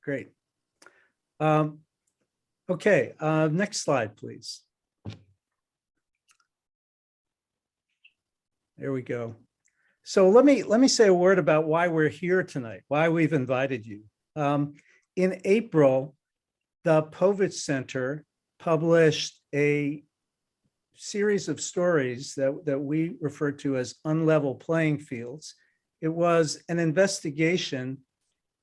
Great. Okay, next slide, please. There we go. So let me say a word about why we're here tonight, why we've invited you. In April, the Povich Center published a series of stories that we refer to as unlevel playing fields. It was an investigation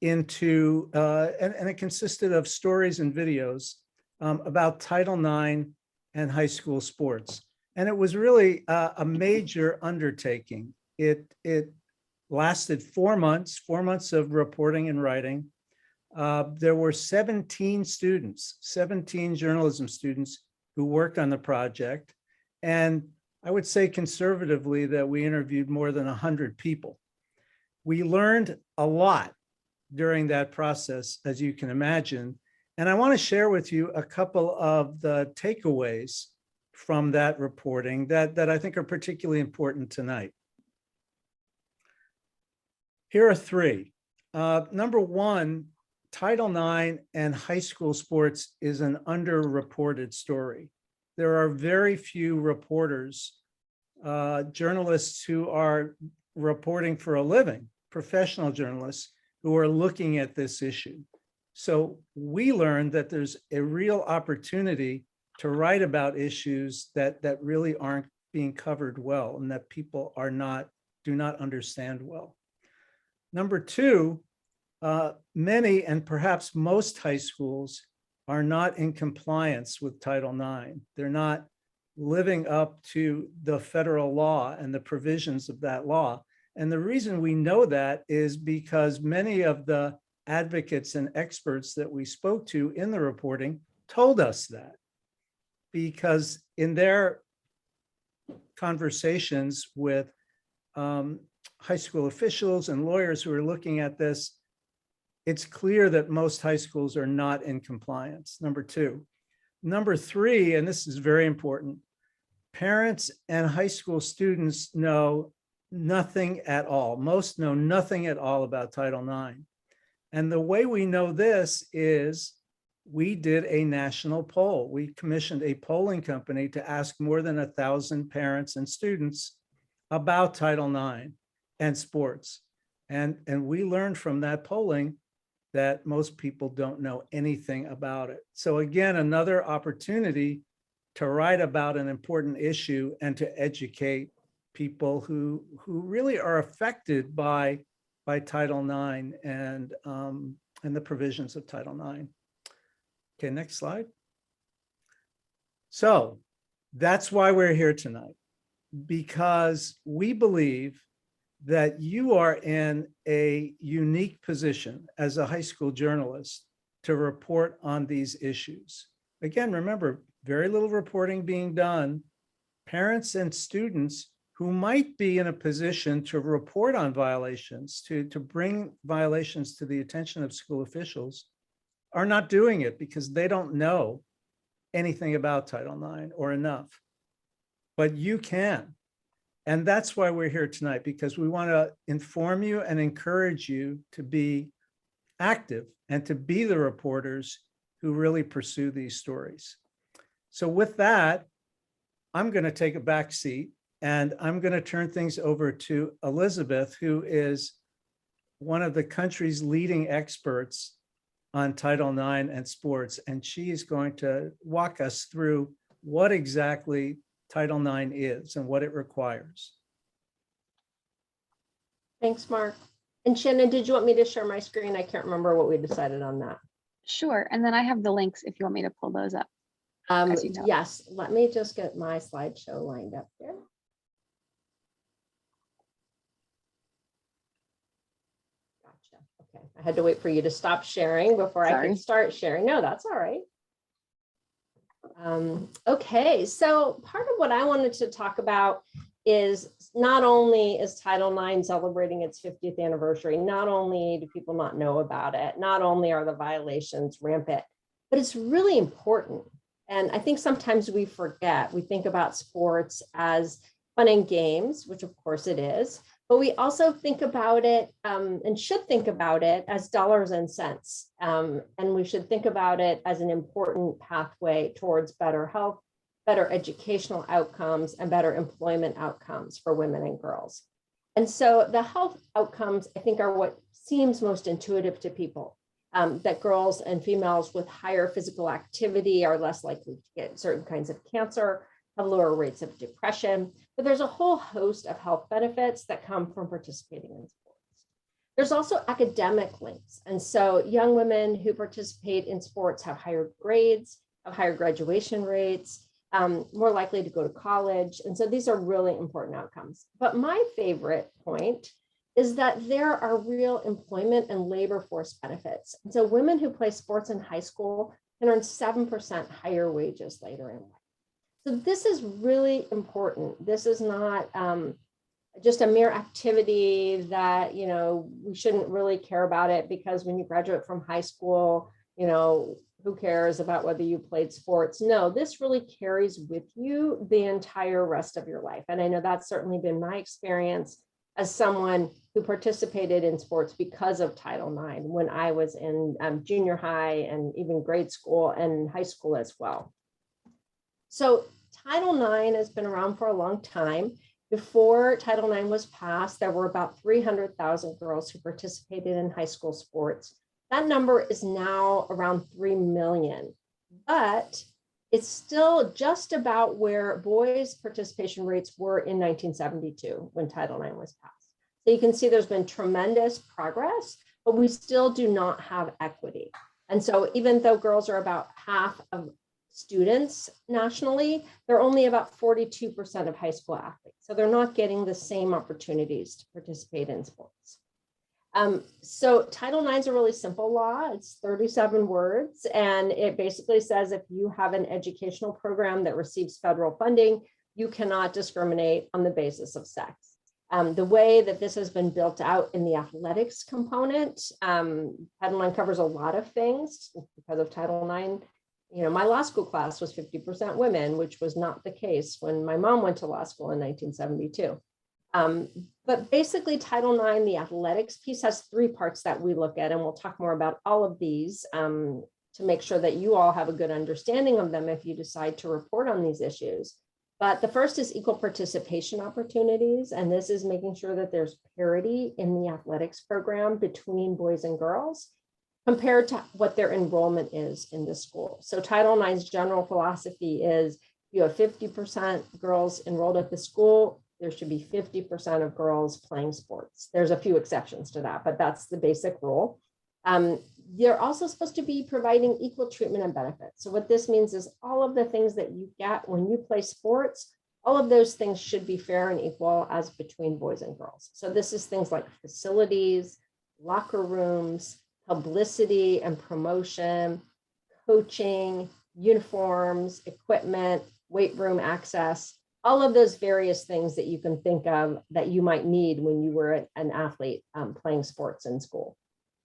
into, and it consisted of stories and videos about Title IX and high school sports. And it was really a major undertaking. It lasted 4 months, 4 months of reporting and writing. There were 17 students, 17 journalism students who worked on the project. And I would say conservatively that we interviewed more than 100 people. We learned a lot during that process, as you can imagine. And I want to share with you a couple of the takeaways from that reporting that I think are particularly important tonight. Here are three. Number one, Title IX and high school sports is an underreported story. There are very few reporters, journalists who are reporting for a living, professional journalists who are looking at this issue. So we learned that there's a real opportunity to write about issues that really aren't being covered well and that people do not understand well. Number two, many and perhaps most high schools are not in compliance with Title IX. They're not living up to the federal law and the provisions of that law. And the reason we know that is because many of the advocates and experts that we spoke to in the reporting told us that, because in their conversations with high school officials and lawyers who are looking at this, it's clear that most high schools are not in compliance, number two. Number three, and this is very important, parents and high school students know nothing at all. Most know nothing at all about Title IX. And the way we know this is we did a national poll. We commissioned a polling company to ask more than 1,000 parents and students about Title IX and sports. And we learned from that polling that most people don't know anything about it. So again, another opportunity to write about an important issue and to educate people who really are affected by Title IX and the provisions of Title IX. Okay, next slide. So that's why we're here tonight, because we believe that you are in a unique position as a high school journalist to report on these issues. Again, remember, very little reporting being done. Parents and students who might be in a position to report on violations, to bring violations to the attention of school officials, are not doing it because they don't know anything about Title IX or enough. But you can. And that's why we're here tonight, because we want to inform you and encourage you to be active and to be the reporters who really pursue these stories. So with that, I'm going to take a back seat and I'm going to turn things over to Elizabeth, who is one of the country's leading experts on Title IX and sports. And she is going to walk us through what exactly Title IX is and what it requires. Thanks, Mark. And Shannon, did you want me to share my screen? I can't remember what we decided on that. Sure. And then I have the links if you want me to pull those up. You know. Yes, let me just get my slideshow lined up here. Gotcha. Okay, I had to wait for you to stop sharing before I could start sharing. No, that's all right. Okay, so part of what I wanted to talk about is not only is Title IX celebrating its 50th anniversary, not only do people not know about it, not only are the violations rampant, but it's really important. And I think sometimes we forget, we think about sports as fun and games, which of course it is, but we also think about it and should think about it as dollars and cents. And we should think about it as an important pathway towards better health, better educational outcomes, and better employment outcomes for women and girls. And so the health outcomes, I think, are what seems most intuitive to people, that girls and females with higher physical activity are less likely to get certain kinds of cancer, have lower rates of depression, but there's a whole host of health benefits that come from participating in sports. There's also academic links. And so young women who participate in sports have higher grades, have higher graduation rates, more likely to go to college. And so these are really important outcomes. But my favorite point is that there are real employment and labor force benefits. And so women who play sports in high school can earn 7% higher wages later in life. So this is really important. This is not just a mere activity that, you know, we shouldn't really care about it because when you graduate from high school, you know, who cares about whether you played sports? No, this really carries with you the entire rest of your life. And I know that's certainly been my experience as someone who participated in sports because of Title IX when I was in junior high and even grade school and high school as well. So Title IX has been around for a long time. Before Title IX was passed, there were about 300,000 girls who participated in high school sports. That number is now around 3 million, but it's still just about where boys' participation rates were in 1972 when Title IX was passed. So you can see there's been tremendous progress, but we still do not have equity. And so even though girls are about half of students nationally, they're only about 42% of high school athletes. So they're not getting the same opportunities to participate in sports. So Title IX is a really simple law. It's 37 words, and it basically says if you have an educational program that receives federal funding, you cannot discriminate on the basis of sex. The way that this has been built out in the athletics component, Title IX covers a lot of things because of Title IX. You know, my law school class was 50% women, which was not the case when my mom went to law school in 1972. But basically Title IX, the athletics piece, has 3 parts that we look at, and we'll talk more about all of these to make sure that you all have a good understanding of them if you decide to report on these issues. But the first is equal participation opportunities, and this is making sure that there's parity in the athletics program between boys and girls compared to what their enrollment is in the school. So Title IX's general philosophy is you have 50% girls enrolled at the school, there should be 50% of girls playing sports. There's a few exceptions to that, but that's the basic rule. You're also supposed to be providing equal treatment and benefits. So what this means is all of the things that you get when you play sports, all of those things should be fair and equal as between boys and girls. So this is things like facilities, locker rooms, publicity and promotion, coaching, uniforms, equipment, weight room access, all of those various things that you can think of that you might need when you were an athlete playing sports in school.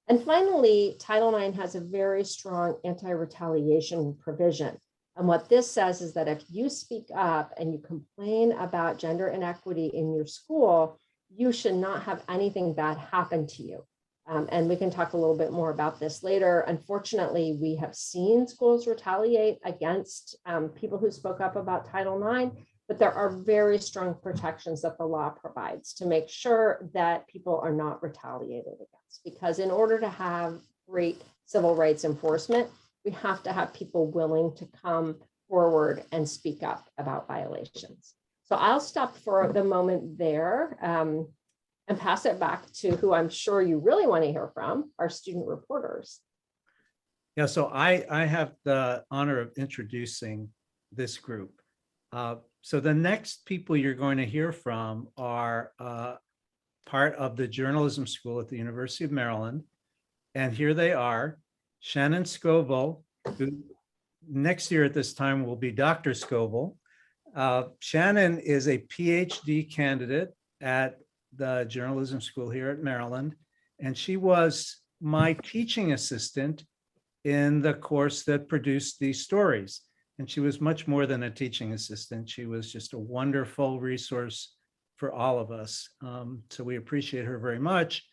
And finally, Title IX has a very strong anti-retaliation provision. And what this says is that if you speak up and you complain about gender inequity in your school, you should not have anything bad happen to you. And we can talk a little bit more about this later. Unfortunately, we have seen schools retaliate against people who spoke up about Title IX, but there are very strong protections that the law provides to make sure that people are not retaliated against. Because in order to have great civil rights enforcement, we have to have people willing to come forward and speak up about violations. So I'll stop for the moment there and pass it back to who I'm sure you really want to hear from, our student reporters. Yeah, so I have the honor of introducing this group. So the next people you're going to hear from are part of the journalism school at the University of Maryland. And here they are, Shannon Scovo, who next year at this time will be Dr. Scovo. Shannon is a PhD candidate at the journalism school here at Maryland, and she was my teaching assistant in the course that produced these stories. And she was much more than a teaching assistant. She was just a wonderful resource for all of us. So we appreciate her very much.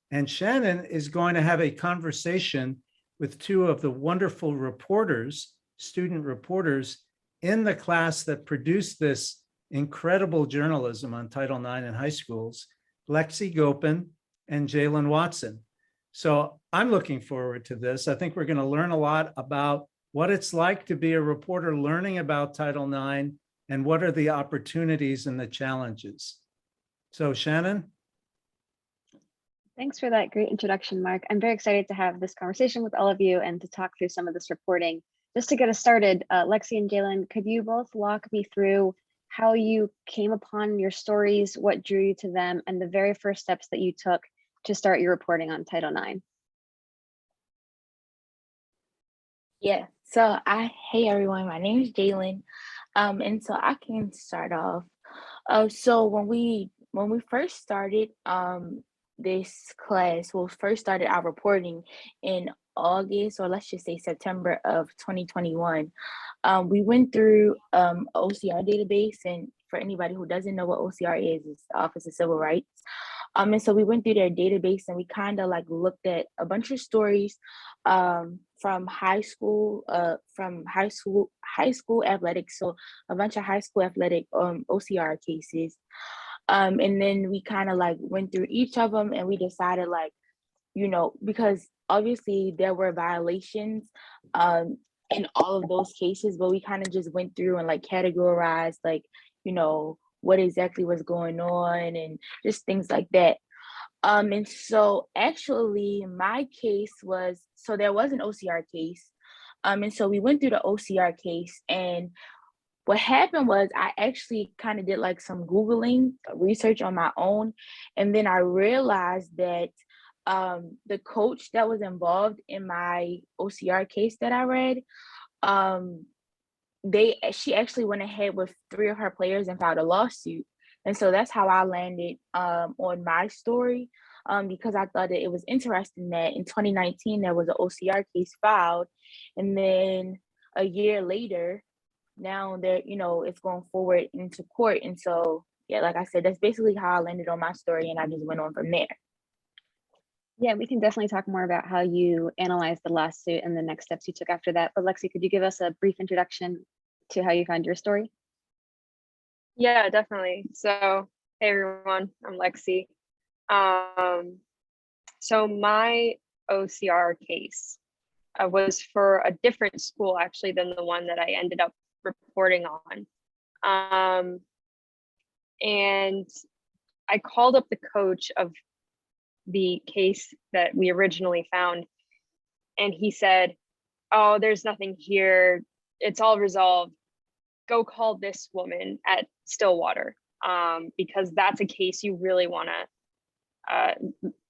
And Shannon is going to have a conversation with two of the wonderful reporters, student reporters in the class that produced this incredible journalism on Title IX in high schools, Lexi Gopin and Jalen Watson. So I'm looking forward to this. I think we're going to learn a lot about what it's like to be a reporter learning about Title IX and what are the opportunities and the challenges. So Shannon? Thanks for that great introduction, Mark. I'm very excited to have this conversation with all of you and to talk through some of this reporting. Just to get us started, Lexi and Jalen, could you both walk me through how you came upon your stories, what drew you to them, and the very first steps that you took to start your reporting on Title IX? Yeah, hey everyone, my name is Jalen. And so I can start off. So when we first started this class, first started our reporting in August, or let's just say September of 2021. We went through OCR database, and for anybody who doesn't know what OCR is, it's the Office of Civil Rights. And so we went through their database and we kind of like looked at a bunch of stories from high school athletics. So a bunch of high school athletic OCR cases. And then we kind of like went through each of them and we decided like, because obviously there were violations in all of those cases, but we kind of just went through and like categorized like, what exactly was going on and just things like that. And so actually my case was, so there was an OCR case. And so we went through the OCR case, and what happened was I actually kind of did like some Googling research on my own. And then I realized that the coach that was involved in my OCR case that I read, she actually went ahead with 3 of her players and filed a lawsuit. And so that's how I landed on my story, because I thought that it was interesting that in 2019 there was an OCR case filed, and then a year later, now there, it's going forward into court. And so, yeah, like I said, that's basically how I landed on my story, and I just went on from there. Yeah, we can definitely talk more about how you analyzed the lawsuit and the next steps you took after that. But Lexi, could you give us a brief introduction to how you found your story? Yeah, definitely. So, hey everyone, I'm Lexi. So my OCR case was for a different school actually than the one that I ended up reporting on. And I called up the coach of the case that we originally found, and he said, "Oh, there's nothing here. It's all resolved. Go call this woman at Stillwater, because that's a case you really want to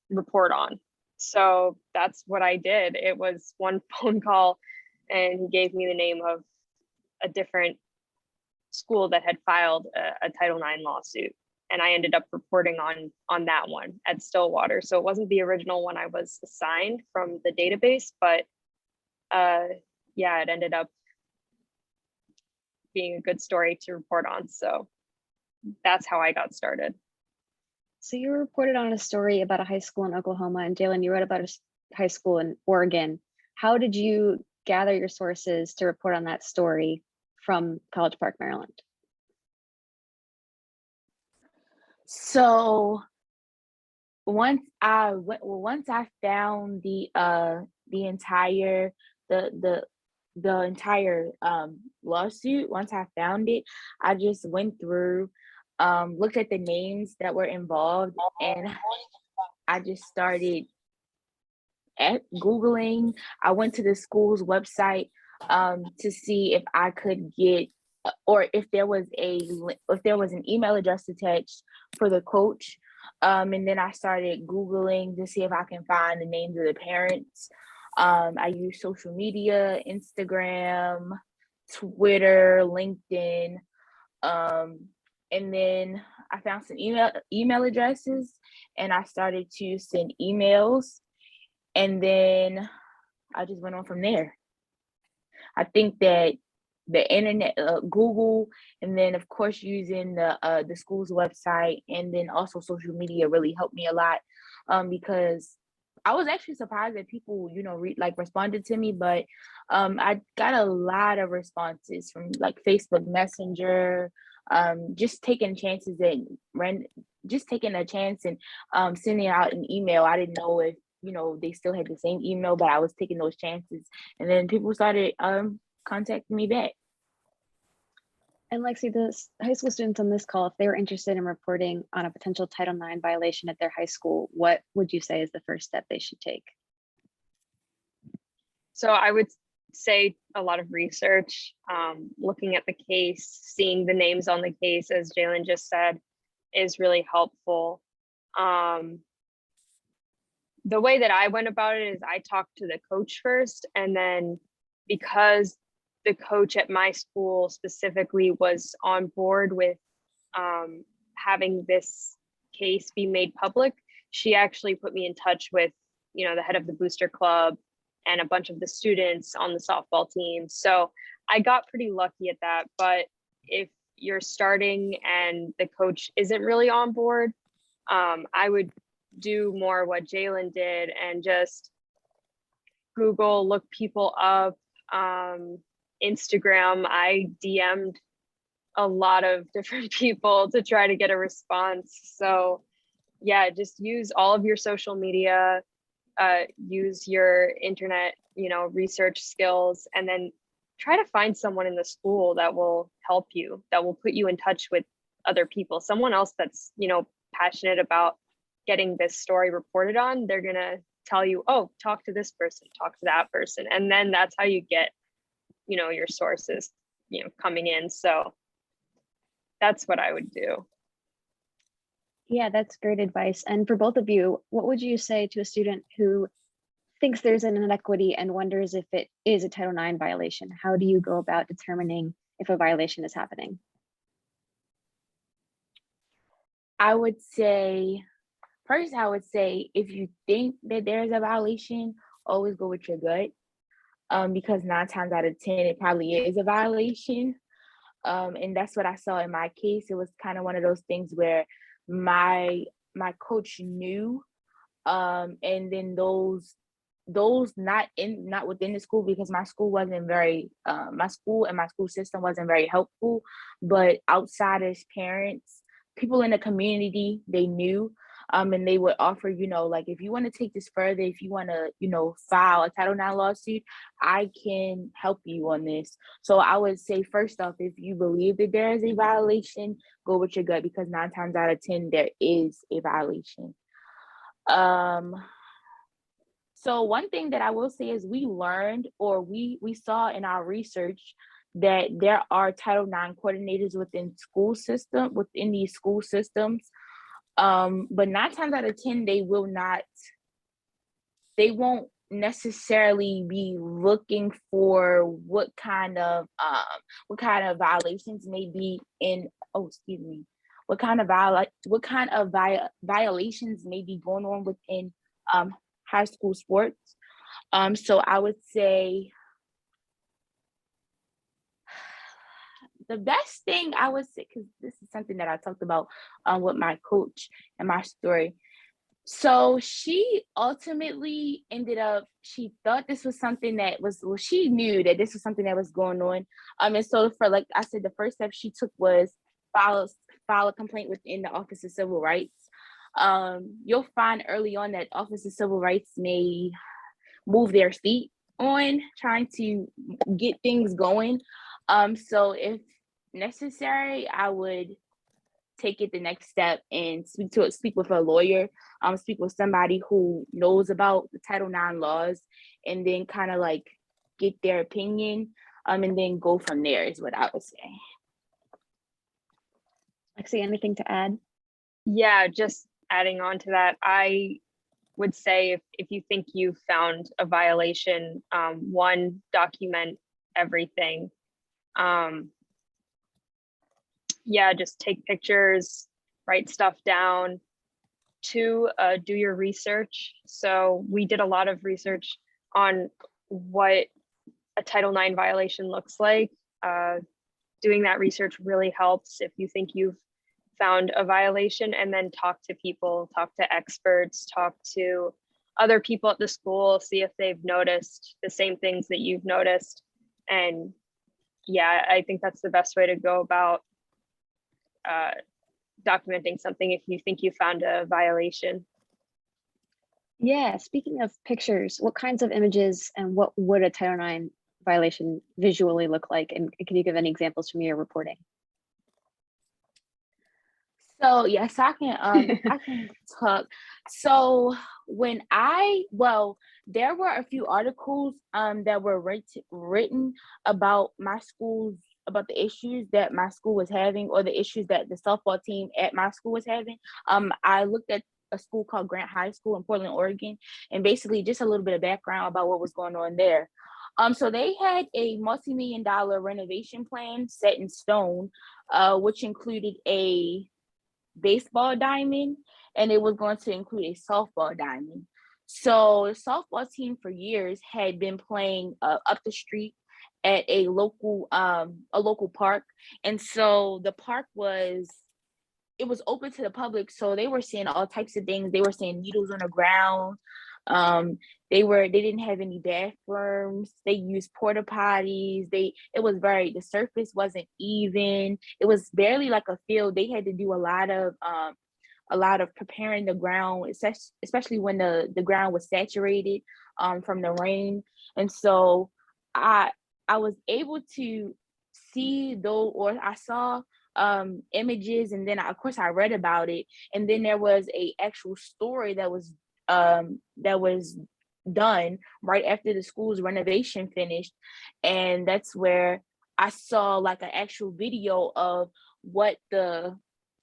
report on." So that's what I did. It was one phone call, and he gave me the name of a different school that had filed a Title IX lawsuit, and I ended up reporting on that one at Stillwater. So it wasn't the original one I was assigned from the database, but yeah, it ended up being a good story to report on. So that's how I got started. So you reported on a story about a high school in Oklahoma, and Jalen, you wrote about a high school in Oregon. How did you gather your sources to report on that story from College Park, Maryland? So once I found the entire lawsuit, once I found it, I just went through, looked at the names that were involved, and I just started Googling. I went to the school's website to see if I could get, or if there was an email address attached for the coach. And then I started Googling to see if I can find the names of the parents. I use social media, Instagram, Twitter, LinkedIn. And then I found some email addresses, and I started to send emails, and then I just went on from there. I think that the internet, Google, and then of course using the school's website, and then also social media really helped me a lot, because I was actually surprised that people, responded to me, but I got a lot of responses from like Facebook Messenger, just taking chances and just taking a chance and sending out an email. I didn't know if they still had the same email, but I was taking those chances, and then people started contacting me back. And Lexi, the high school students on this call, if they were interested in reporting on a potential Title IX violation at their high school, what would you say is the first step they should take? So I would say a lot of research, looking at the case, seeing the names on the case, as Jalen just said, is really helpful. The way that I went about it is I talked to the coach first, and then because the coach at my school specifically was on board with having this case be made public, she actually put me in touch with, the head of the booster club and a bunch of the students on the softball team. So I got pretty lucky at that. But if you're starting and the coach isn't really on board, I would do more what Jalen did and just Google, look people up. Instagram, I DM'd a lot of different people to try to get a response. So yeah, just use all of your social media, use your internet, research skills, and then try to find someone in the school that will help you, that will put you in touch with other people, someone else that's, passionate about getting this story reported on. They're gonna tell you, oh, talk to this person, talk to that person. And then that's how you get your sources coming in. So that's what I would do. Yeah, that's great advice. And for both of you, what would you say to a student who thinks there's an inequity and wonders if it is a Title IX violation? How do you go about determining if a violation is happening? First, I would say if you think that there's a violation, always go with your gut. Because 9 times out of 10, it probably is a violation. And that's what I saw in my case. It was kind of one of those things where my coach knew, and then those not within the school, because my school wasn't very, my school and my school system wasn't very helpful, but outsiders, parents, people in the community, they knew. And they would offer, if you want to take this further, if you want to, file a Title IX lawsuit, I can help you on this. So I would say, first off, if you believe that there is a violation, go with your gut, because 9 times out of 10, there is a violation. So one thing that I will say is we learned, or we saw in our research, that there are Title IX coordinators within these school systems. But 9 times out of 10, they won't necessarily be looking for what kind of violations may be in, what kind of violations may be going on within high school sports. So I would say the best thing I would say, because this is something that I talked about with my coach and my story. So she ultimately she thought this was something that was, she knew that this was something that was going on. And so for, like I said, the first step she took was file a complaint within the Office of Civil Rights. You'll find early on that Office of Civil Rights may move their feet on trying to get things going. So if necessary, I would take it the next step and speak with a lawyer, speak with somebody who knows about the Title IX laws, and then kind of like get their opinion, and then go from there is what I would say. Lexi, anything to add? Yeah, just adding on to that, I would say if you think you found a violation, one, document everything. Yeah, just take pictures, write stuff down. 2, do your research. So we did a lot of research on what a Title IX violation looks like. doing that research really helps if you think you've found a violation, and then talk to people, talk to experts, talk to other people at the school, see if they've noticed the same things that you've noticed. And yeah, I think that's the best way to go about documenting something if you think you found a violation. Yeah, speaking of pictures, what kinds of images and what would a Title IX violation visually look like? And can you give any examples from your reporting? So yes, I can talk. So when there were a few articles that were written about my schools, about the issues that my school was having, or the issues that the softball team at my school was having. I looked at a school called Grant High School in Portland, Oregon, and basically just a little bit of background about what was going on there. So they had a multi-million-dollar renovation plan set in stone, which included a baseball diamond, and it was going to include a softball diamond. So the softball team for years had been playing up the street at a local park, and so the park was open to the public, so they were seeing all types of things. They were seeing needles on the ground. They didn't have any bathrooms. They used porta potties. The surface wasn't even. It was barely like a field. They had to do a lot of preparing the ground, especially when the ground was saturated from the rain. And so I was able to see I saw images, and then of course I read about it, and then there was a actual story that was done right after the school's renovation finished, and that's where I saw like an actual video of what the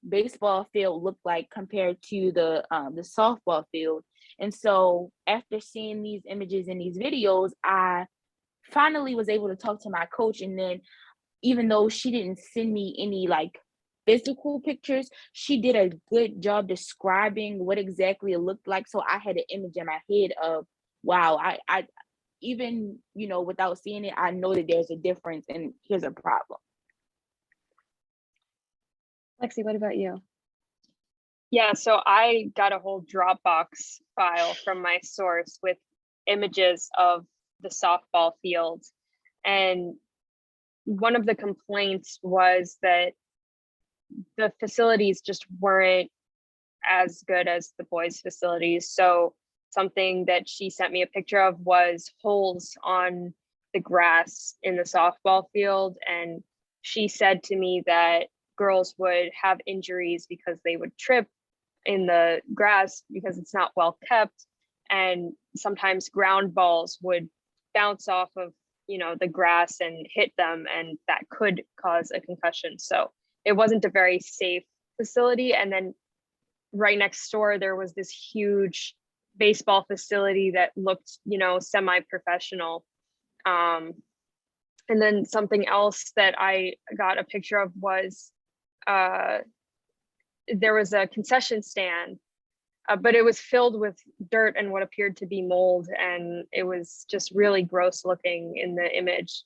baseball field looked like compared to the softball field. And so after seeing these images and these videos, I finally was able to talk to my coach, and then even though she didn't send me any like physical pictures, she did a good job describing what exactly it looked like. So I had an image in my head of, wow, I even, without seeing it, I know that there's a difference and here's a problem. Lexi, what about you? Yeah, so I got a whole Dropbox file from my source with images of the softball field. And one of the complaints was that the facilities just weren't as good as the boys' facilities. So something that she sent me a picture of was holes on the grass in the softball field. And she said to me that girls would have injuries because they would trip in the grass because it's not well kept. And sometimes ground balls would bounce off of the grass and hit them, and that could cause a concussion. So it wasn't a very safe facility. And then right next door, there was this huge baseball facility that looked, semi-professional. And then something else that I got a picture of was there was a concession stand, but it was filled with dirt and what appeared to be mold, and it was just really gross looking in the image.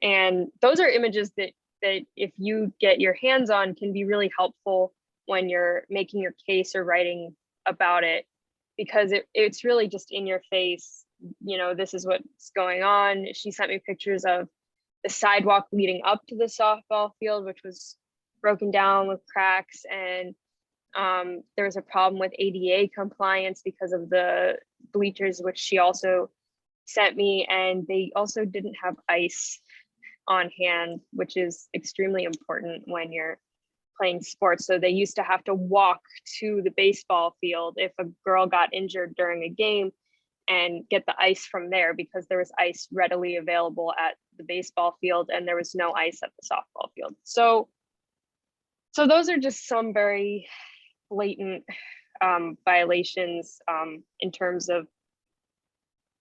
And those are images that if you get your hands on can be really helpful when you're making your case or writing about it, because it's really just in your face. This is what's going on. She sent me pictures of the sidewalk leading up to the softball field, which was broken down with cracks, and there was a problem with ADA compliance because of the bleachers, which she also sent me, and they also didn't have ice on hand, which is extremely important when you're playing sports. So they used to have to walk to the baseball field if a girl got injured during a game and get the ice from there, because there was ice readily available at the baseball field and there was no ice at the softball field. So those are just some very blatant violations in terms of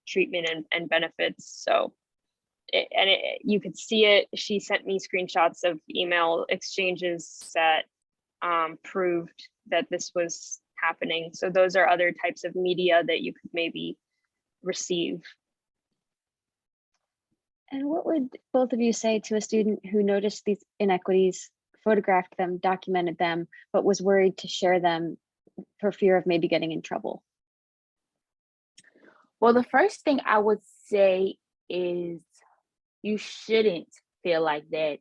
treatment and benefits. So, you could see it. She sent me screenshots of email exchanges that proved that this was happening. So those are other types of media that you could maybe receive. And what would both of you say to a student who noticed these inequities, photographed them, documented them, but was worried to share them for fear of maybe getting in trouble? Well, the first thing I would say is you shouldn't feel like that.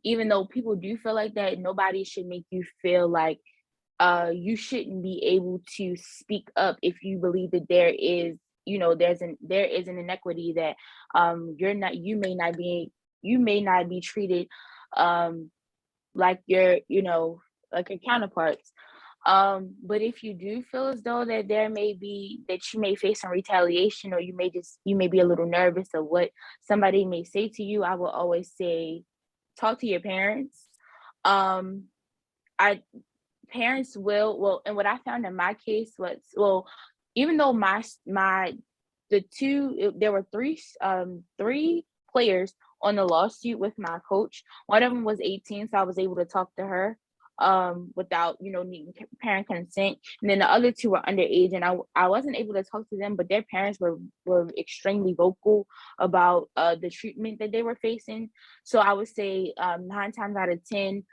Even though people do feel like that, nobody should make you feel like you shouldn't be able to speak up if you believe that there is, there is an inequity that you may not be treated like like your counterparts. But if you do feel as though that you may face some retaliation, or you may be a little nervous of what somebody may say to you, I will always say, talk to your parents. Parents will, and what I found in my case was, even though there were three players on the lawsuit with my coach. One of them was 18, so I was able to talk to her without needing parent consent, and then the other two were underage, and I wasn't able to talk to them, but their parents were extremely vocal about the treatment that they were facing. So I would say 9 times out of 10,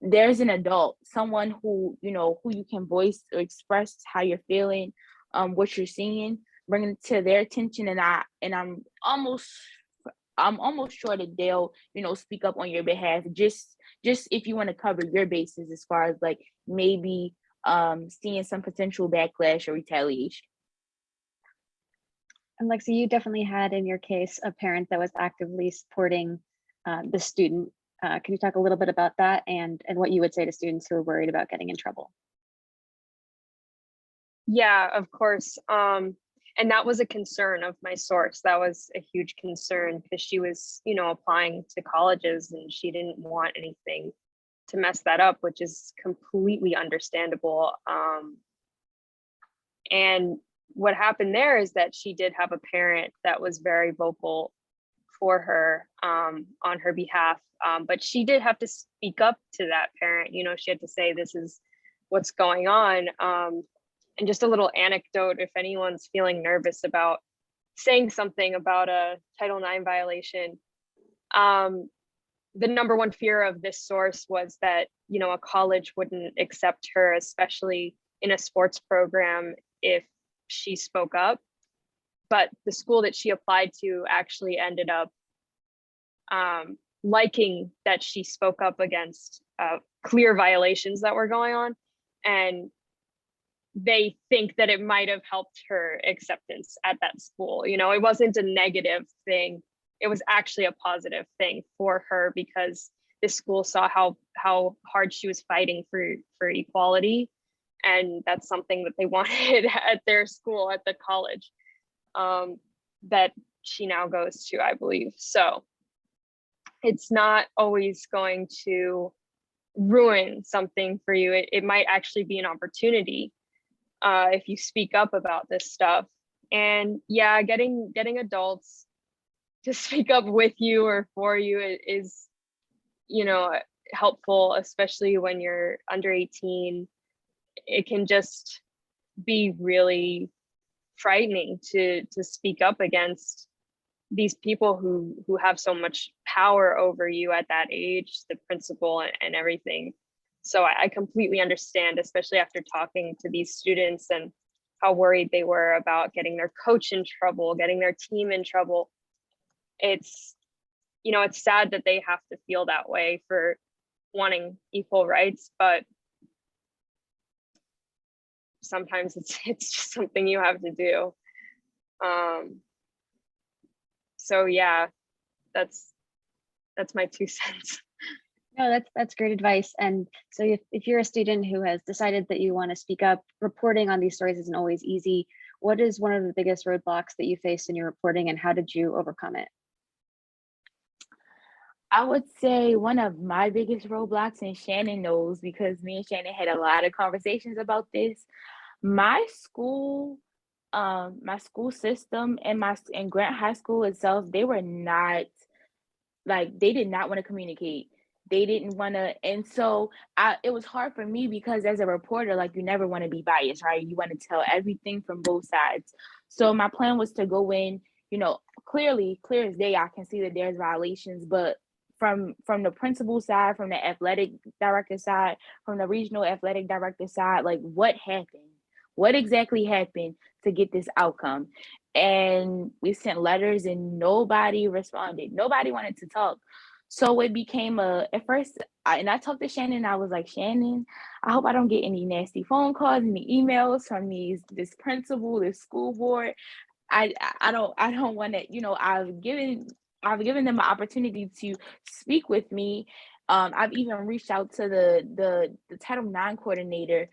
there's an adult, someone who you can voice or express how you're feeling, what you're seeing, bring it to their attention, and I'm almost sure that they'll speak up on your behalf, just if you want to cover your bases, as far as like maybe seeing some potential backlash or retaliation. And Lexi, you definitely had in your case a parent that was actively supporting the student. Can you talk a little bit about that and what you would say to students who are worried about getting in trouble? Yeah, of course. And that was a concern of my source. That was a huge concern because she was, applying to colleges and she didn't want anything to mess that up, which is completely understandable. And what happened there is that she did have a parent that was very vocal for her on her behalf. But she did have to speak up to that parent. She had to say, this is what's going on. And just a little anecdote, if anyone's feeling nervous about saying something about a Title IX violation, the number one fear of this source was that, a college wouldn't accept her, especially in a sports program, if she spoke up. But the school that she applied to actually ended up liking that she spoke up against clear violations that were going on. And they think that it might have helped her acceptance at that school. It wasn't a negative thing. It was actually a positive thing for her, because this school saw how hard she was fighting for equality. And that's something that they wanted at their school, at the college that she now goes to, I believe. So it's not always going to ruin something for you. It might actually be an opportunity if you speak up about this stuff. And yeah, getting adults to speak up with you or for you is helpful, especially when you're under 18. It can just be really frightening to speak up against these people who have so much power over you at that age, the principal and everything. So I completely understand, especially after talking to these students and how worried they were about getting their coach in trouble, getting their team in trouble. It's sad that they have to feel that way for wanting equal rights, but sometimes it's just something you have to do. So yeah, that's my 2 cents. No, that's great advice. And so if you're a student who has decided that you want to speak up, reporting on these stories isn't always easy. What is one of the biggest roadblocks that you faced in your reporting, and how did you overcome it? I would say one of my biggest roadblocks, and Shannon knows because me and Shannon had a lot of conversations about this. My school system and Grant High School itself, they were not they did not want to communicate. They didn't want to, and so it was hard for me because as a reporter, you never want to be biased, right? You want to tell everything from both sides. So my plan was to go in, clear as day, I can see that there's violations, but from the principal side, from the athletic director side, from the regional athletic director side, like what happened? What exactly happened to get this outcome? And we sent letters and nobody responded. Nobody wanted to talk. So it became at first, I talked to Shannon, and I was like, Shannon, I hope I don't get any nasty phone calls, any emails from this principal, this school board. I don't want to, I've given them an opportunity to speak with me. I've even reached out to the Title IX coordinator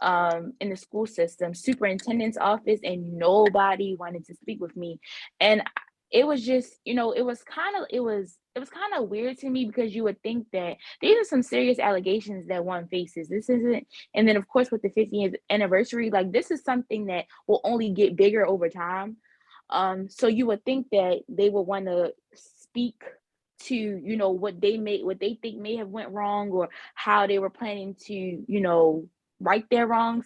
in the school system, superintendent's office, and nobody wanted to speak with me. And it was just, it was kind of weird to me, because you would think that these are some serious allegations that one faces. This isn't, and then of course with the 50th anniversary, like this is something that will only get bigger over time. So you would think that they would want to speak to, what they think may have went wrong, or how they were planning to, right their wrongs.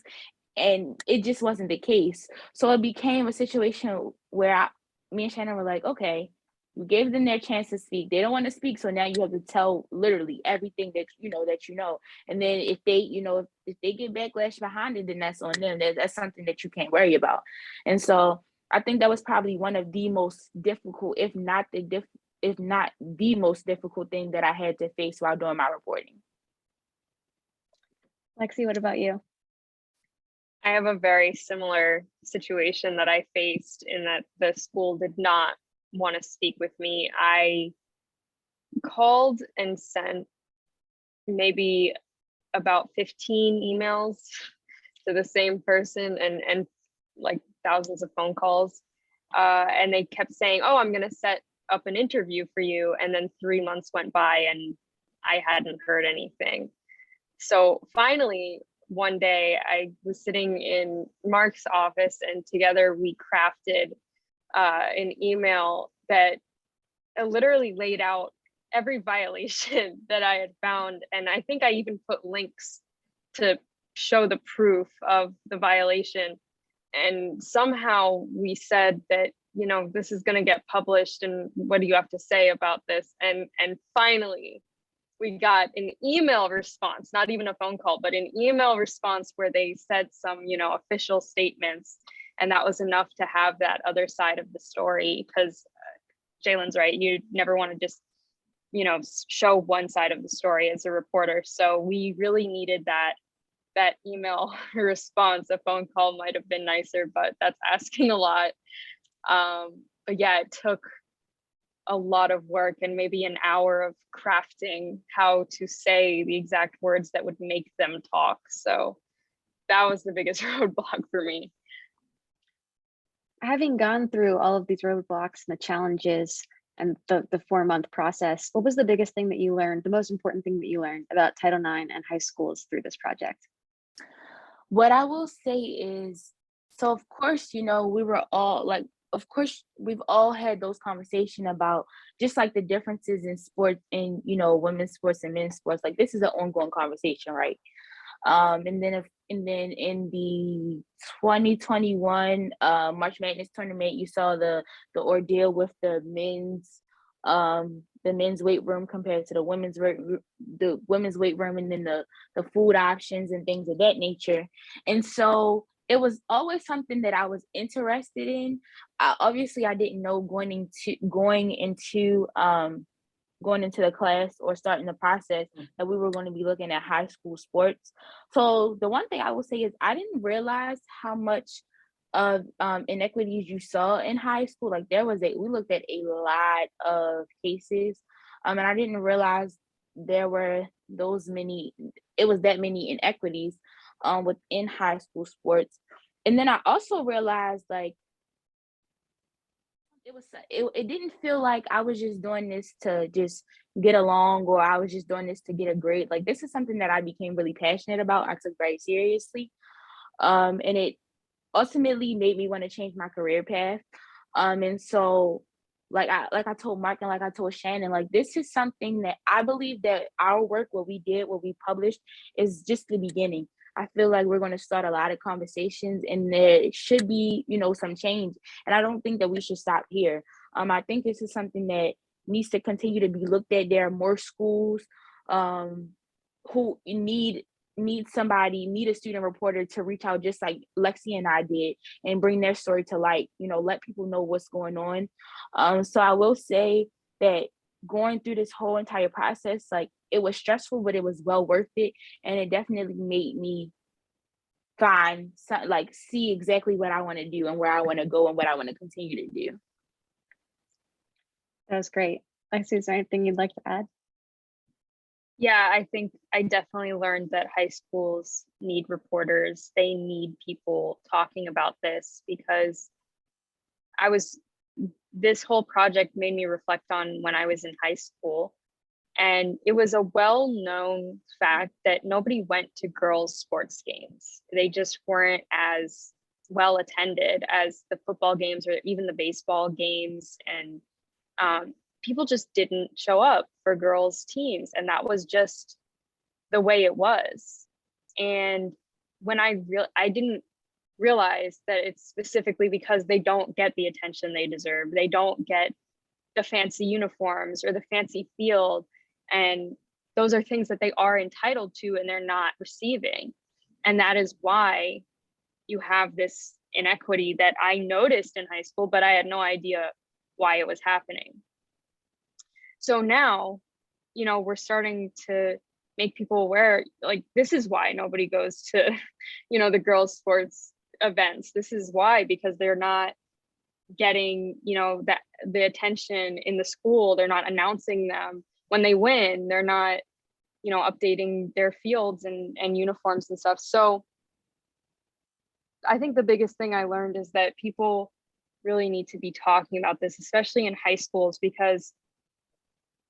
And it just wasn't the case. So it became a situation where me and Shannon were like, okay, you gave them their chance to speak. They don't want to speak. So now you have to tell literally everything that you know. And then if they, if they get backlash behind it, then that's on them. That's something that you can't worry about. And so I think that was probably one of the most difficult, if not the most difficult thing that I had to face while doing my reporting. Lexi, what about you? I have a very similar situation that I faced, in that the school did not want to speak with me. I called and sent maybe about 15 emails to the same person, and like thousands of phone calls. And they kept saying, oh, I'm going to set up an interview for you. And then 3 months went by and I hadn't heard anything. So finally, one day I was sitting in Mark's office, and together we crafted an email that literally laid out every violation that I had found. And I think I even put links to show the proof of the violation. And somehow we said that, this is going to get published, and what do you have to say about this? And finally, we got an email response, not even a phone call, but an email response where they said some, official statements. And that was enough to have that other side of the story, because Jalen's right. You never want to just, show one side of the story as a reporter. So we really needed that email response. A phone call might have been nicer, but that's asking a lot. But yeah, it took a lot of work and maybe an hour of crafting how to say the exact words that would make them talk. So that was the biggest roadblock for me. Having gone through all of these roadblocks and the challenges and the 4-month process, what was the biggest thing that you learned, the most important thing that you learned about Title IX and high schools through this project? What I will say is, so of course, we were all like, of course, we've all had those conversations about just like the differences in sports, in, women's sports and men's sports. Like this is an ongoing conversation, right? And then in the 2021 March Madness tournament, you saw the ordeal with the men's weight room compared to the women's weight room, and then the food options and things of that nature. And so it was always something that I was interested in. Obviously, I didn't know going into the class or starting the process that we were going to be looking at high school sports. So the one thing I will say is I didn't realize how much of inequities you saw in high school. Like we looked at a lot of cases, and I didn't realize there were that many inequities within high school sports. And then I also realized, like, it didn't feel like I was just doing this to just get along, or I was just doing this to get a grade. Like this is something that I became really passionate about. I took very seriously, and it ultimately made me want to change my career path. And so like I told Mark and like I told Shannon, like this is something that I believe that our work, what we published, is just the beginning. I feel like we're going to start a lot of conversations, and there should be, some change. And I don't think that we should stop here. I think this is something that needs to continue to be looked at. There are more schools who need a student reporter to reach out, just like Lexi and I did, and bring their story to light, let people know what's going on. So I will say that going through this whole entire process, like, it was stressful, but it was well worth it. And it definitely made me see exactly what I want to do and where I want to go and what I want to continue to do. That was great. Lexi, is there anything you'd like to add? Yeah, I think I definitely learned that high schools need reporters. They need people talking about this, because this whole project made me reflect on when I was in high school. And it was a well-known fact that nobody went to girls' sports games. They just weren't as well attended as the football games or even the baseball games. And people just didn't show up for girls' teams. And that was just the way it was. And when I didn't realize that it's specifically because they don't get the attention they deserve. They don't get the fancy uniforms or the fancy field. And those are things that they are entitled to and they're not receiving. And that is why you have this inequity that I noticed in high school, but I had no idea why it was happening. So now, we're starting to make people aware, like, this is why nobody goes to, the girls' sports events. This is why, because they're not getting, the attention in the school. They're not announcing them when they win. They're not, updating their fields and uniforms and stuff. So I think the biggest thing I learned is that people really need to be talking about this, especially in high schools, because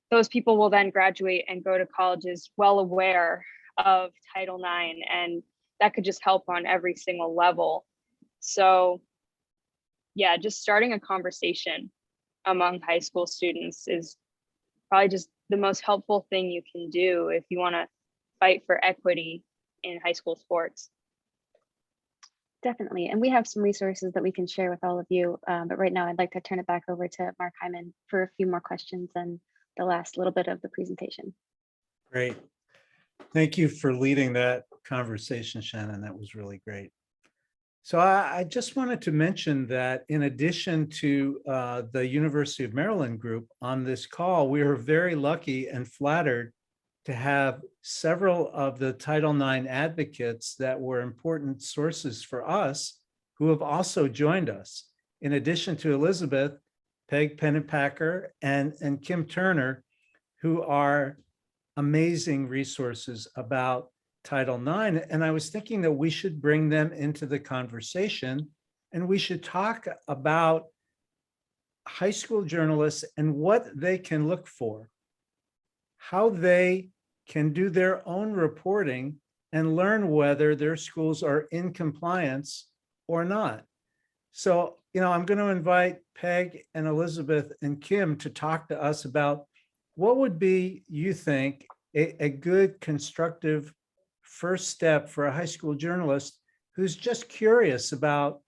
those people will then graduate and go to colleges well aware of Title IX, and that could just help on every single level. So yeah, just starting a conversation among high school students is probably just the most helpful thing you can do if you want to fight for equity in high school sports. Definitely. And we have some resources that we can share with all of you. But right now I'd like to turn it back over to Mark Hyman for a few more questions and the last little bit of the presentation. Great. Thank you for leading that conversation, Shannon. That was really great. So I just wanted to mention that in addition to the University of Maryland group on this call, we are very lucky and flattered to have several of the Title IX advocates that were important sources for us who have also joined us. In addition to Elizabeth, Peg Pennepacker, and Kim Turner, who are amazing resources about Title IX. And I was thinking that we should bring them into the conversation and we should talk about high school journalists and what they can look for, how they can do their own reporting and learn whether their schools are in compliance or not. So, I'm going to invite Peg and Elizabeth and Kim to talk to us about what would be, you think, a good constructive first step for a high school journalist who's just curious about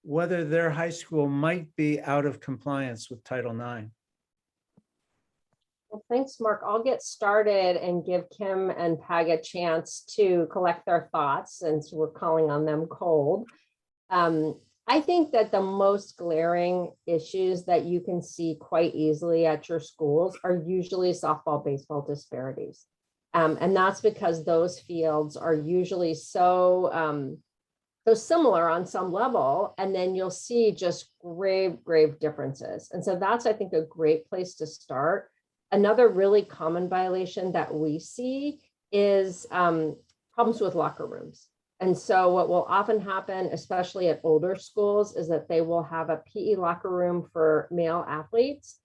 whether their high school might be out of compliance with Title IX. Well, thanks, Mark. I'll get started and give Kim and Peg a chance to collect their thoughts since we're calling on them cold. I think that the most glaring issues that you can see quite easily at your schools are usually softball, baseball disparities. And that's because those fields are usually so similar on some level, and then you'll see just grave differences. And so that's, I think, a great place to start. Another really common violation that we see is problems with locker rooms. And so what will often happen, especially at older schools, is that they will have a PE locker room for male athletes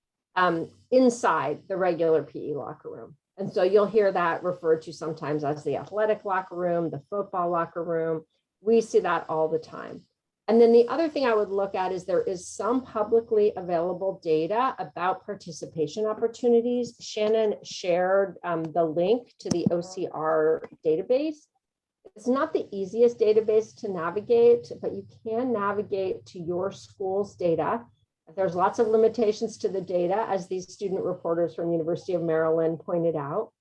inside the regular PE locker room. And so you'll hear that referred to sometimes as the athletic locker room, the football locker room. We see that all the time. And then the other thing I would look at is there is some publicly available data about participation opportunities. Shannon shared the link to the OCR database. It's not the easiest database to navigate, but you can navigate to your school's data There's lots of limitations to the data, as these student reporters from University of Maryland pointed out.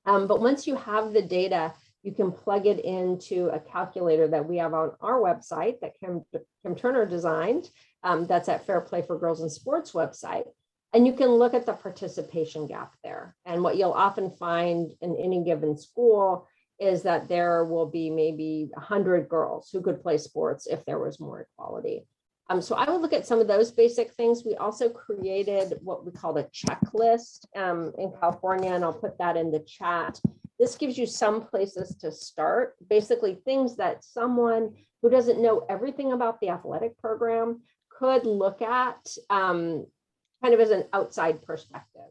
But once you have the data, you can plug it into a calculator that we have on our website that Kim Turner designed. That's at Fair Play for Girls in Sports website. And you can look at the participation gap there. And what you'll often find in any given school is that there will be maybe 100 girls who could play sports if there was more equality. So I would look at some of those basic things. We also created what we call a checklist in California, and I'll put that in the chat. This gives you some places to start, basically things that someone who doesn't know everything about the athletic program could look at kind of as an outside perspective,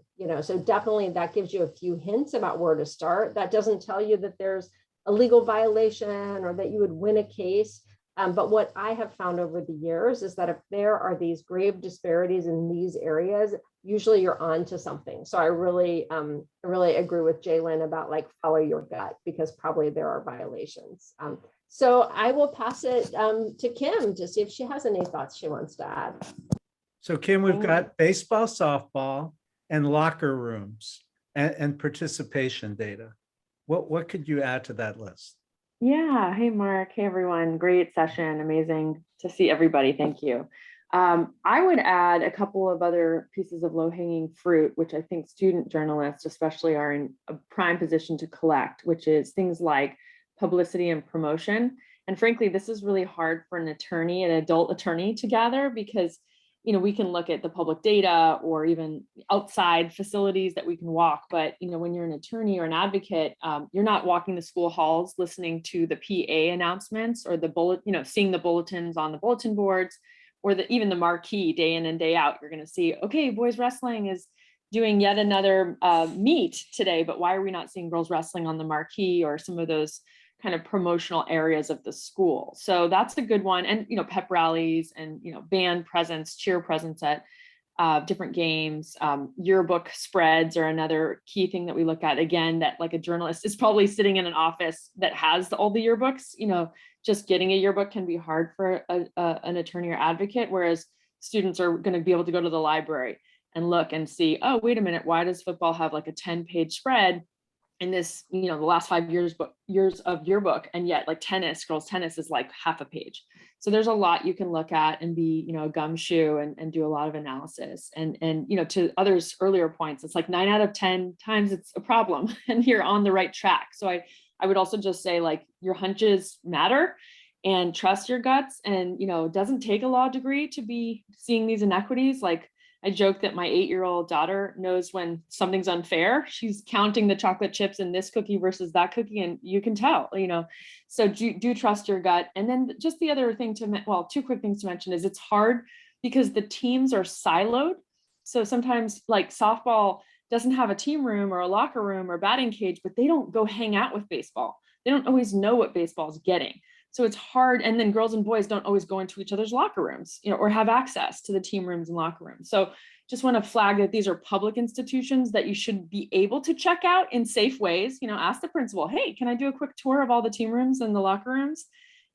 so definitely that gives you a few hints about where to start. That doesn't tell you that there's a legal violation or that you would win a case. But what I have found over the years is that if there are these grave disparities in these areas, usually you're on to something. So I really agree with Jalen about like follow your gut, because probably there are violations. So I will pass it to Kim to see if she has any thoughts she wants to add. So Kim, we've got baseball, softball, and locker rooms and participation data. What could you add to that list? Yeah. Hey, Mark. Hey, everyone. Great session. Amazing to see everybody. Thank you. I would add a couple of other pieces of low-hanging fruit, which I think student journalists especially are in a prime position to collect, which is things like publicity and promotion. And frankly, this is really hard for an attorney, an adult attorney, to gather, because we can look at the public data or even outside facilities that we can walk. But, when you're an attorney or an advocate, you're not walking the school halls, listening to the PA announcements or the seeing the bulletins on the bulletin boards, or even the marquee day in and day out. You're going to see, okay, boys wrestling is doing yet another meet today, but why are we not seeing girls wrestling on the marquee or some of those kind of promotional areas of the school? So that's a good one. And, pep rallies and, band presence, cheer presence at different games. Yearbook spreads are another key thing that we look at. Again, that like a journalist is probably sitting in an office that has all the yearbooks. Just getting a yearbook can be hard for an attorney or advocate, whereas students are going to be able to go to the library and look and see, oh, wait a minute, why does football have like a 10-page spread in this, the last 5 years of yearbook, and yet like girls tennis is like half a page. So there's a lot you can look at and be, a gumshoe and do a lot of analysis. And to others' earlier points, it's like 9 out of 10 times it's a problem and you're on the right track. So I would also just say, like, your hunches matter and trust your guts. And, it doesn't take a law degree to be seeing these inequities. Like, I joke that my 8-year-old daughter knows when something's unfair. She's counting the chocolate chips in this cookie versus that cookie, and you can tell, so do trust your gut. And then just the other thing two quick things to mention is it's hard because the teams are siloed. So sometimes, like, softball doesn't have a team room or a locker room or batting cage, but they don't go hang out with baseball. They don't always know what baseball is getting. So it's hard. And then girls and boys don't always go into each other's locker rooms, or have access to the team rooms and locker rooms. So just want to flag that these are public institutions that you should be able to check out in safe ways. Ask the principal, hey, can I do a quick tour of all the team rooms and the locker rooms,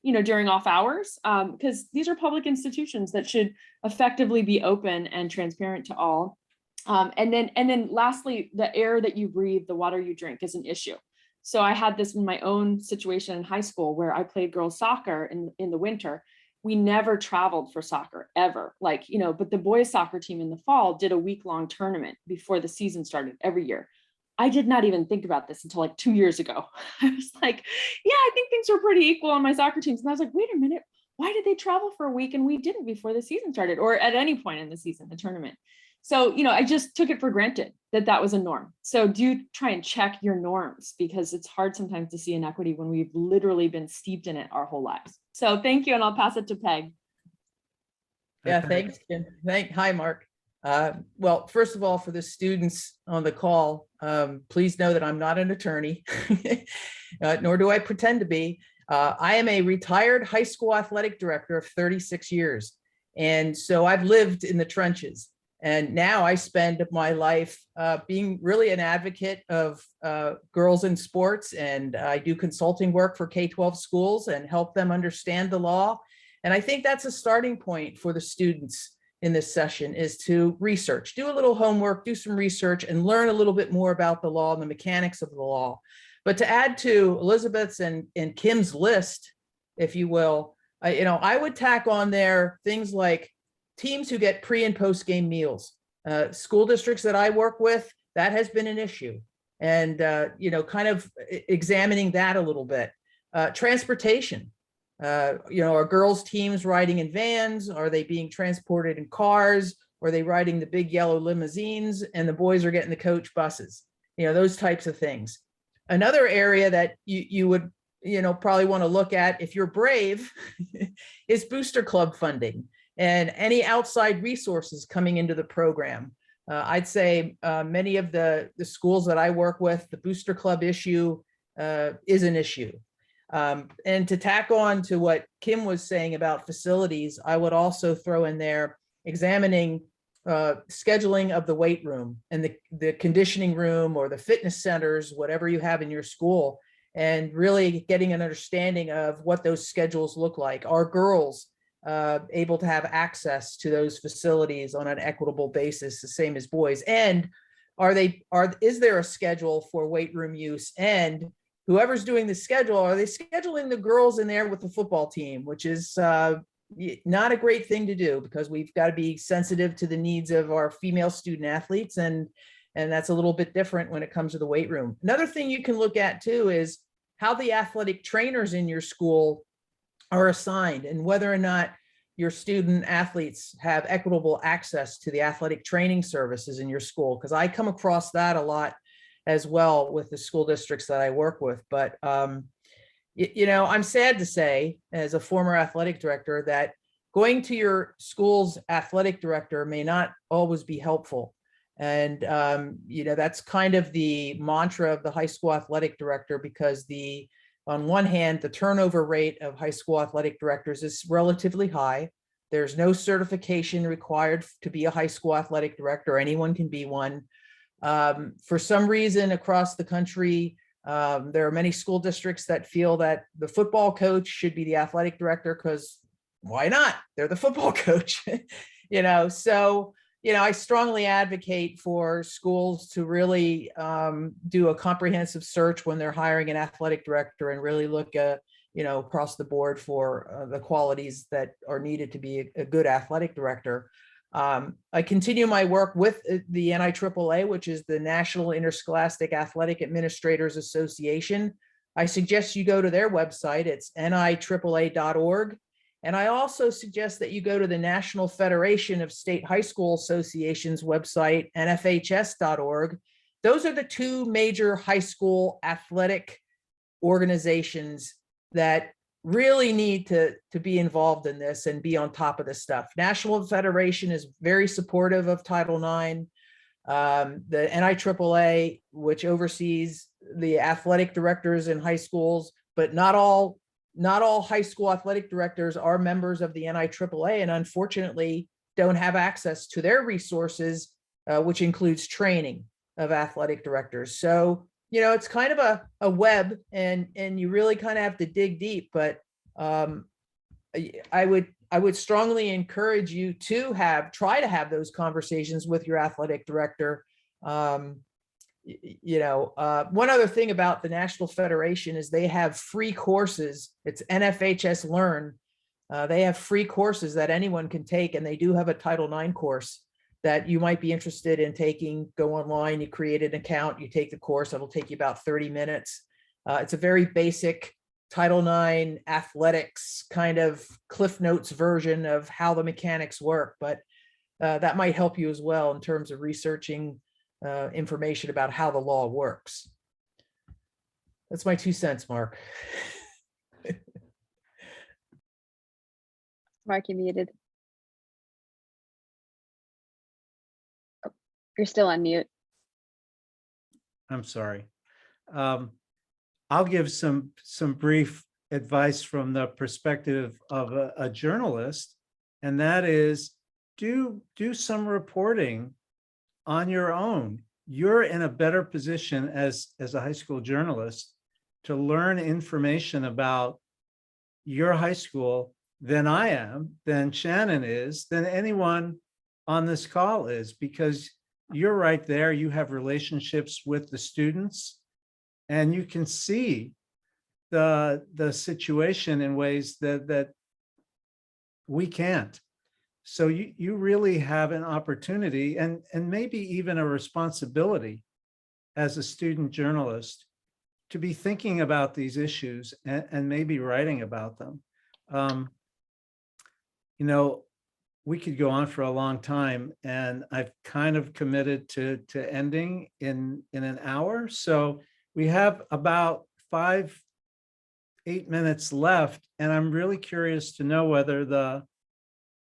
during off hours? Because these are public institutions that should effectively be open and transparent to all. And then lastly, the air that you breathe, the water you drink is an issue. So I had this in my own situation in high school where I played girls soccer in the winter. We never traveled for soccer ever, but the boys soccer team in the fall did a week-long tournament before the season started every year. I did not even think about this until like 2 years ago. I was like, yeah, I think things were pretty equal on my soccer teams. And I was like, wait a minute, why did they travel for a week and we didn't before the season started, or at any point in the season, the tournament? So, I just took it for granted that was a norm. So do try and check your norms, because it's hard sometimes to see inequity when we've literally been steeped in it our whole lives. So thank you. And I'll pass it to Peg. Yeah, thanks, Kim. Hi, Mark. Well, first of all, for the students on the call, please know that I'm not an attorney, nor do I pretend to be. I am a retired high school athletic director of 36 years. And so I've lived in the trenches. And now I spend my life being really an advocate of girls in sports, and I do consulting work for K-12 schools and help them understand the law. And I think that's a starting point for the students in this session is to research, do a little homework, do some research, and learn a little bit more about the law and the mechanics of the law. But to add to Elizabeth's and Kim's list, if you will, I would tack on there things like teams who get pre and post game meals. School districts that I work with, that has been an issue. And, kind of examining that a little bit. Transportation. Are girls' teams riding in vans? Are they being transported in cars? Or are they riding the big yellow limousines and the boys are getting the coach buses? Those types of things. Another area that you would, probably want to look at if you're brave is booster club funding and any outside resources coming into the program. I'd say many of the schools that I work with, the booster club issue is an issue. And to tack on to what Kim was saying about facilities, I would also throw in there examining scheduling of the weight room and the conditioning room or the fitness centers, whatever you have in your school, and really getting an understanding of what those schedules look like. Are girls able to have access to those facilities on an equitable basis, the same as boys? And is there a schedule for weight room use? And whoever's doing the schedule, are they scheduling the girls in there with the football team, which is not a great thing to do because we've got to be sensitive to the needs of our female student athletes. And that's a little bit different when it comes to the weight room. Another thing you can look at too is how the athletic trainers in your school are assigned and whether or not your student athletes have equitable access to the athletic training services in your school. Because I come across that a lot as well with the school districts that I work with. But, I'm sad to say as a former athletic director that going to your school's athletic director may not always be helpful. And, that's kind of the mantra of the high school athletic director because on one hand, the turnover rate of high school athletic directors is relatively high. There's no certification required to be a high school athletic director. Anyone can be one. For some reason across the country, there are many school districts that feel that the football coach should be the athletic director because why not? They're the football coach, so, I strongly advocate for schools to really do a comprehensive search when they're hiring an athletic director and really look at, across the board for the qualities that are needed to be a good athletic director. I continue my work with the NIAAA, which is the National Interscholastic Athletic Administrators Association. I suggest you go to their website. It's niaaa.org. And I also suggest that you go to the National Federation of State High School Associations website, nfhs.org. Those are the two major high school athletic organizations that really need to be involved in this and be on top of this stuff. National Federation is very supportive of Title IX. The NIAAA, which oversees the athletic directors in high schools, but not all high school athletic directors are members of the NIAAA and unfortunately don't have access to their resources, which includes training of athletic directors. So, it's kind of a web and you really kind of have to dig deep, but I would strongly encourage you to try to have those conversations with your athletic director. One other thing about the National Federation is they have free courses. It's NFHS Learn. They have free courses that anyone can take, and they do have a Title IX course that you might be interested in taking. Go online, you create an account, you take the course. It'll take you about 30 minutes. It's a very basic Title IX athletics kind of Cliff Notes version of how the mechanics work, but that might help you as well in terms of researching information about how the law works. That's my 2 cents, Mark. Mark, you muted. Oh, you're still on mute. I'm sorry. I'll give some brief advice from the perspective of a journalist, and that is do some reporting on your own. You're in a better position as a high school journalist to learn information about your high school than I am, than Shannon is, than anyone on this call is, because you're right there. You have relationships with the students and you can see the situation in ways that we can't. So you really have an opportunity and maybe even a responsibility as a student journalist to be thinking about these issues and maybe writing about them. You know, we could go on for a long time, and I've kind of committed to ending in an hour. So we have about 8 minutes left, and I'm really curious to know whether the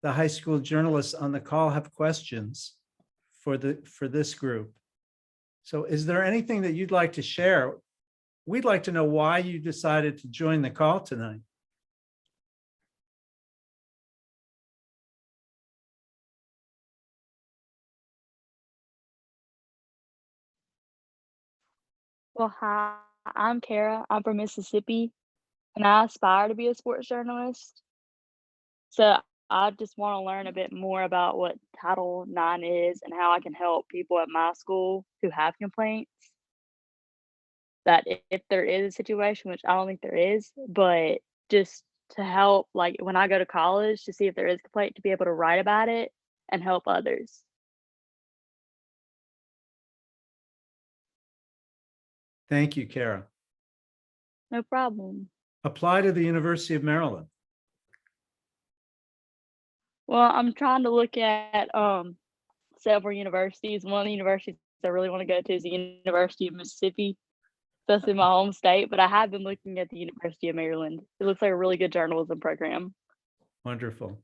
high school journalists on the call have questions for this group. So is there anything that you'd like to share? We'd like to know why you decided to join the call tonight. Well, hi, I'm Kara. I'm from Mississippi, and I aspire to be a sports journalist. So I just want to learn a bit more about what Title IX is and how I can help people at my school who have complaints. That if there is a situation, which I don't think there is, but just to help, like when I go to college, to see if there is a complaint, to be able to write about it and help others. Thank you, Kara. No problem. Apply to the University of Maryland. Well, I'm trying to look at several universities. One of the universities I really want to go to is the University of Mississippi. That's in my home state, but I have been looking at the University of Maryland. It looks like a really good journalism program. Wonderful.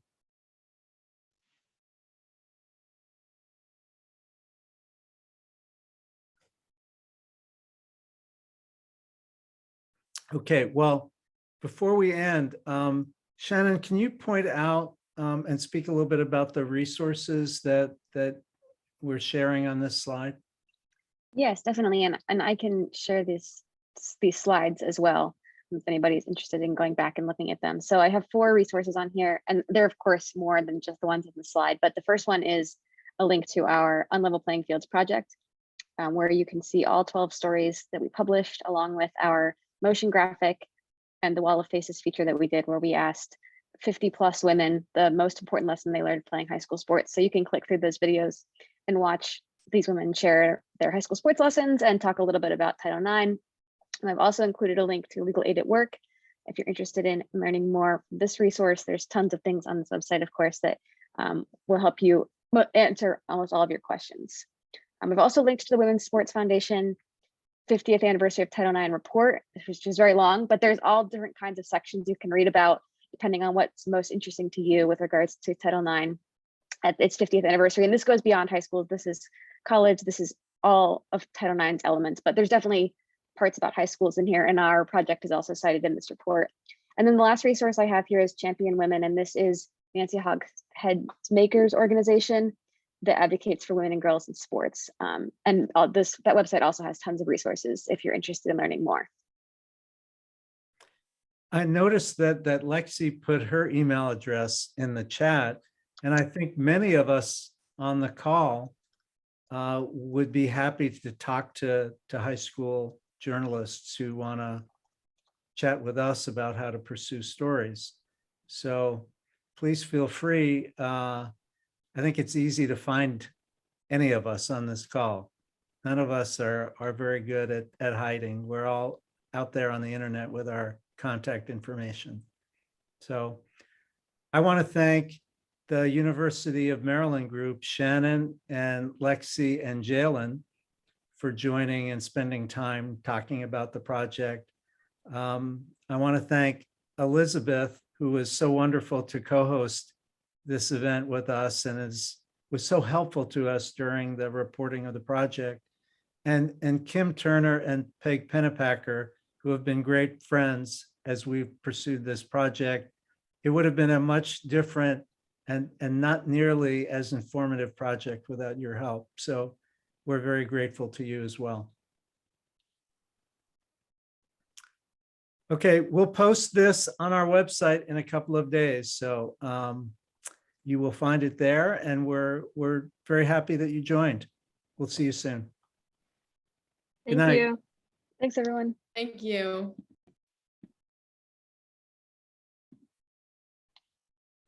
Okay, well, before we end, Shannon, can you point out and speak a little bit about the resources that we're sharing on this slide? Yes, definitely. And I can share these slides as well, if anybody's interested in going back and looking at them. So I have 4 resources on here, and they're of course more than just the ones in the slide, but the first one is a link to our Unlevel Playing Fields project, where you can see all 12 stories that we published, along with our motion graphic and the Wall of Faces feature that we did, where we asked 50 plus women the most important lesson they learned playing high school sports. So you can click through those videos and watch these women share their high school sports lessons and talk a little bit about Title IX. And I've also included a link to Legal Aid at Work. If you're interested in learning more from this resource, there's tons of things on this website, of course, that will help you answer almost all of your questions. I've also linked to the Women's Sports Foundation 50th anniversary of Title IX report, which is very long, but there's all different kinds of sections you can read about, depending on what's most interesting to you with regards to Title IX at its 50th anniversary. And this goes beyond high school. This is college. This is all of Title IX's elements, but there's definitely parts about high schools in here, and our project is also cited in this report. And then the last resource I have here is Champion Women, and this is Nancy Hogshead's Makers organization that advocates for women and girls in sports. And that website also has tons of resources if you're interested in learning more. I noticed that Lexi put her email address in the chat, and I think many of us on the call would be happy to talk to high school journalists who want to chat with us about how to pursue stories. So please feel free. I think it's easy to find any of us on this call. None of us are very good at hiding. We're all out there on the internet with our contact information. So I want to thank the University of Maryland group, Shannon and Lexi and Jalen, for joining and spending time talking about the project. I want to thank Elizabeth, who was so wonderful to co-host this event with us and was so helpful to us during the reporting of the project. And Kim Turner and Peg Pennepacker, who have been great friends as we've pursued this project. It would have been a much different and not nearly as informative project without your help. So we're very grateful to you as well. Okay, we'll post this on our website in a couple of days. So you will find it there, and we're very happy that you joined. We'll see you soon. Good Thank night. you. Thanks, everyone. Thank you.